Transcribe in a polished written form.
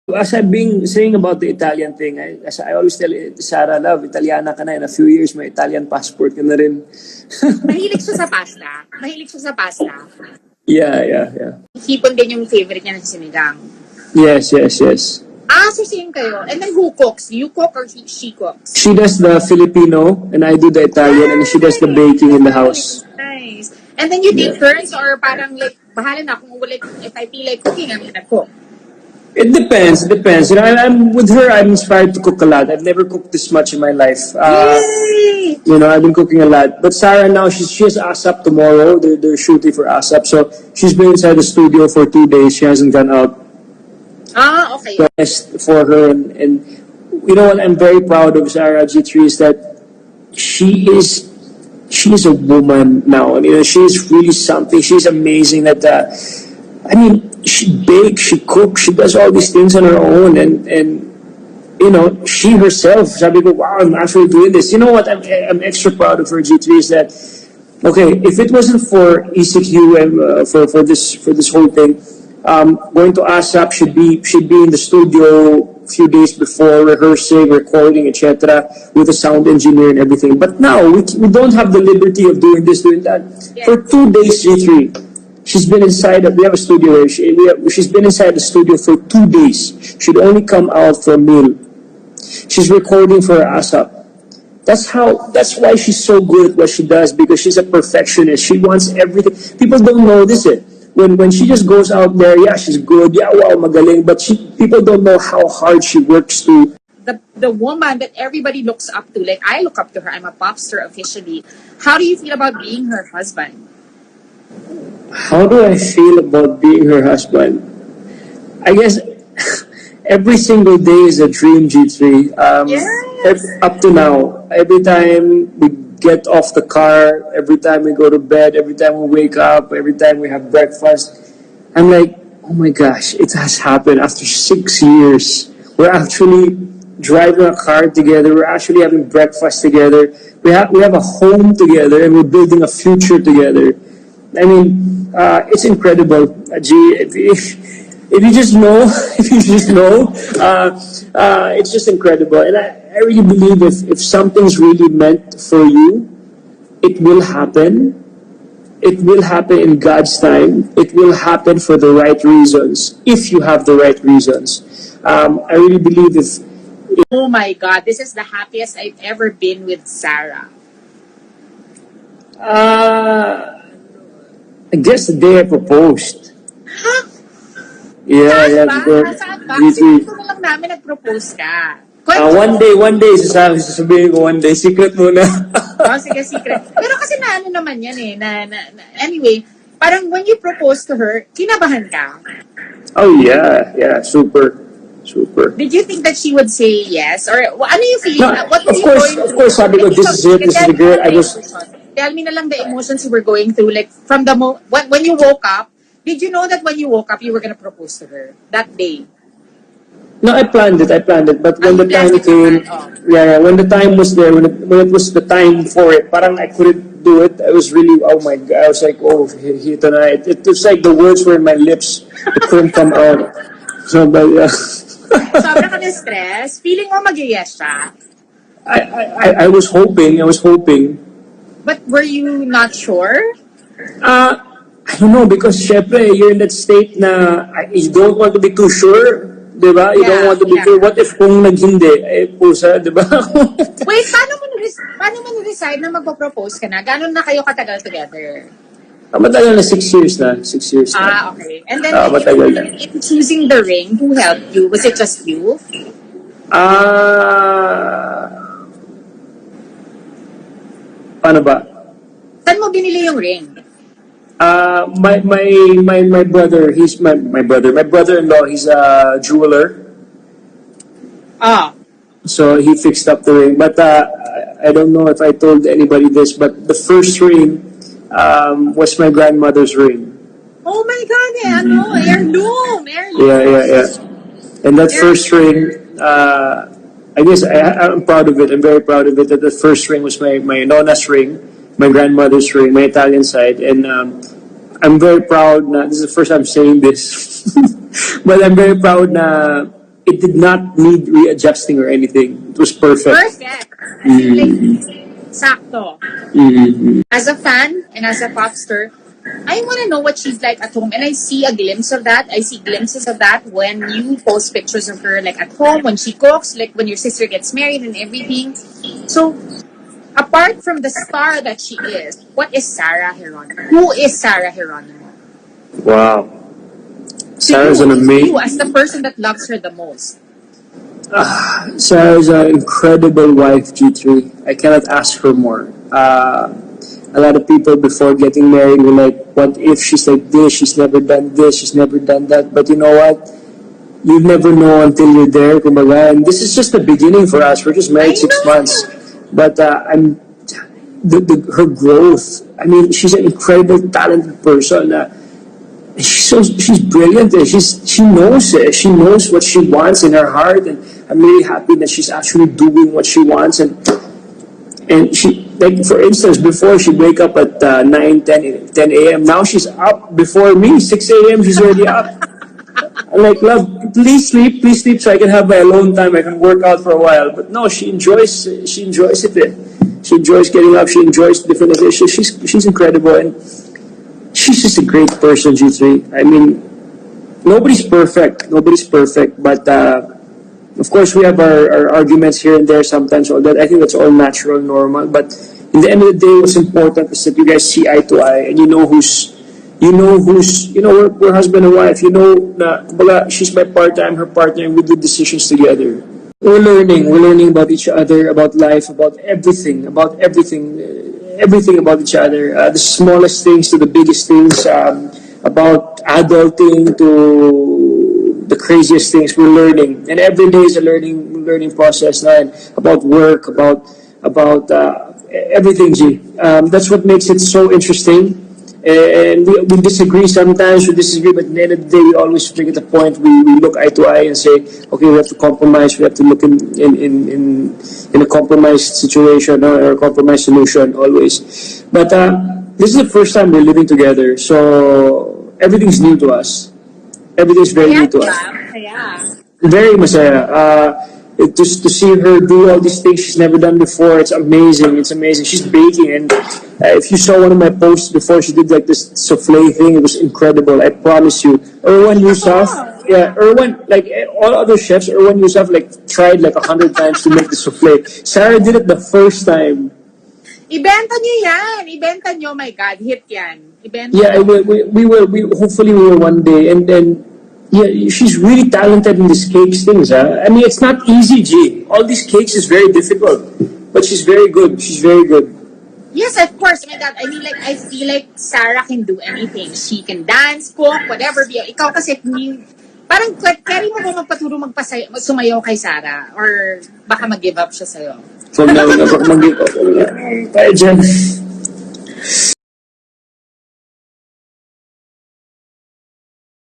As I've been saying about the Italian thing, as I always tell Sarah, love, Italiana ka na. In a few years, may Italian passport ka na rin. Mahilig siya sa pasta. Mahilig siya sa pasta. Yeah. Hipon din yung favorite niya na sinigang. Yes. So same kayo. And then who cooks? You cook or she cooks? She does the Filipino, and I do the Italian, and she does the baking in the house. Nice. And then you take turns or parang like, bahala na kung like, if I feel like cooking, I'm gonna cook. It depends. You know, I'm with her. I'm inspired to cook a lot. I've never cooked this much in my life. Yay! You know, I've been cooking a lot. But Sarah now, she has ASAP tomorrow. They're shooting for ASAP, so she's been inside the studio for 2 days. She hasn't gone out. Okay. Best for her, and you know what I'm very proud of Sarah G3 is that she's a woman now. And, you know, she's really something. She's amazing. That she bakes, she cooks, she does all these things on her own, and you know, she herself, sabi ko, wow, I'm actually doing this. You know what, I'm extra proud of her, G3, is that, okay, if it wasn't for ECQ and for this whole thing, going to ASAP, she'd be in the studio a few days before, rehearsing, recording, etc., with a sound engineer and everything. But now we don't have the liberty of doing this, doing that. Yeah. For 2 days, G3. She's been inside. We have a studio here. She's been inside the studio for 2 days. She'd only come out for a meal. She's recording for her ASAP. That's why she's so good at what she does, because she's a perfectionist. She wants everything. People don't know this. When she just goes out there, yeah, she's good. Yeah, wow, magaling. But people don't know how hard she works to. The woman that everybody looks up to. Like I look up to her. I'm a pop star officially. How do you feel about being her husband? How do I feel about being her husband? I guess every single day is a dream, G3. Up to now, every time we get off the car, every time we go to bed, every time we wake up, every time we have breakfast, I'm like, oh my gosh, it has happened after 6 years. We're actually driving a car together. We're actually having breakfast together. We have a home together, and we're building a future together. I mean, it's incredible. If you just know, it's just incredible. And I really believe if something's really meant for you, it will happen. It will happen in God's time. It will happen for the right reasons, if you have the right reasons. I really believe oh my God, this is the happiest I've ever been with Sarah. I guess the day I proposed. Huh? Yeah. Saan ba? Siguro na lang namin nag-propose ka. One day, sasabihin ko one day, secret muna. Sige, secret. Pero kasi ano naman yan anyway, parang when you propose to her, kinabahan ka? Oh yeah, super. Did you think that she would say yes? Or ano yung feeling? No, of course, sabi ko, this is it, this is the girl. Tell me na lang the emotions you were going through, like from the when you woke up. Did you know that when you woke up, you were gonna propose to her that day? No, I planned it. But when the time came, when the time was there, when it was the time for it, parang I couldn't do it. I was really, oh my God, I was like, oh, hito na. It was like the words were in my lips. It couldn't come out. So, but yeah. Sobra ka na stress. Feeling mo mag-yes siya? I was hoping. But were you not sure? I don't know, because syempre, you're in that state na you don't want to be too sure, di ba? You don't want to be sure. What if kung naghindi? Pusa, di ba? Wait, paano mo na-decide na magpo-propose ka na? Gano'n na kayo katagal together? Matagal na, 6 years na. 6 years na. Okay. And then, in choosing the ring, who helped you? Was it just you? Paano ba? Saan mo binili yung ring? My brother, he's my brother. My brother-in-law, he's a jeweler. So he fixed up the ring. But I don't know if I told anybody this, but the first ring was my grandmother's ring. Oh my God, heirloom. Yeah. And that first ring, I guess I'm proud of it. I'm very proud of it. That the first ring was my nona's ring, my grandmother's ring, my Italian side, and I'm very proud. This is the first time saying this, but I'm very proud. it did not need readjusting or anything. It was perfect. Perfect. As in, like, sakto. As a fan and as a popster, I want to know what she's like at home. And I see a glimpse of that. I see glimpses of that when you post pictures of her, like, at home, when she cooks, like, when your sister gets married and everything. So, apart from the star that she is, what is Sarah Geronimo? Who is Sarah Geronimo? Wow. To Sarah's you, an to amazing. you, as the person that loves her the most. Sarah's an incredible wife, G3. I cannot ask for more. A lot of people before getting married were like, what if she's like this? She's never done this. She's never done that. But you know what? You never know until you're there. Kumbaga. And this is just the beginning for us. We're just married I 6 know. months. But her growth. I mean, she's an incredible, talented person. She's brilliant. She knows it. She knows what she wants in her heart, and I'm really happy that she's actually doing what she wants. And she, like, for instance, before she'd wake up at 9, 10 a.m. Now she's up before me, 6 a.m. She's already up. I'm like, love, please sleep, so I can have my alone time. I can work out for a while. But no, she enjoys it. She enjoys getting up. She enjoys different things. She's incredible, and she's just a great person, G3. I mean, nobody's perfect, but of course we have our arguments here and there sometimes. All that, I think that's all natural, normal. But in the end of the day, what's important is that you guys see eye to eye, and you know we're husband and wife. You know, baga, she's my partner, I'm her partner, and we do decisions together. We're learning about each other, about life, about everything, everything about each other. The smallest things to the biggest things, about adulting to the craziest things. We're learning, and every day is a learning process. And about work, about everything. G. That's what makes it so interesting. And we disagree sometimes, but at the end of the day, we always bring it a point. We look eye to eye and say, okay, we have to compromise. We have to look in a compromised situation or a compromised solution always. But this is the first time we're living together, so everything's new to us. Everything's very new to us. Yeah. Very masaya. Just to see her do all these things she's never done before, it's amazing. She's baking, and if you saw one of my posts before, she did like this souffle thing. It was incredible. I promise you. Erwan Yusuf, Erwan, like all other chefs, Erwan Yusuf like tried like 100 times to make the souffle. Sarah did it the first time. Ibenta nyo yan. Ibenta nyo, my God. Hit yan. Ibenta Yeah, nyo. we hopefully we will one day, and then. Yeah, she's really talented in these cakes things. I mean, it's not easy, G. All these cakes is very difficult, but she's very good. Yes, of course. My God, I mean, like, I feel like Sarah can do anything. She can dance, cook, whatever. Ikaw kasi, parang carry mo ba sumayaw kay Sarah? Or baka mag-give up siya sa'yo? Huwag na mag-give up. Tayo dyan.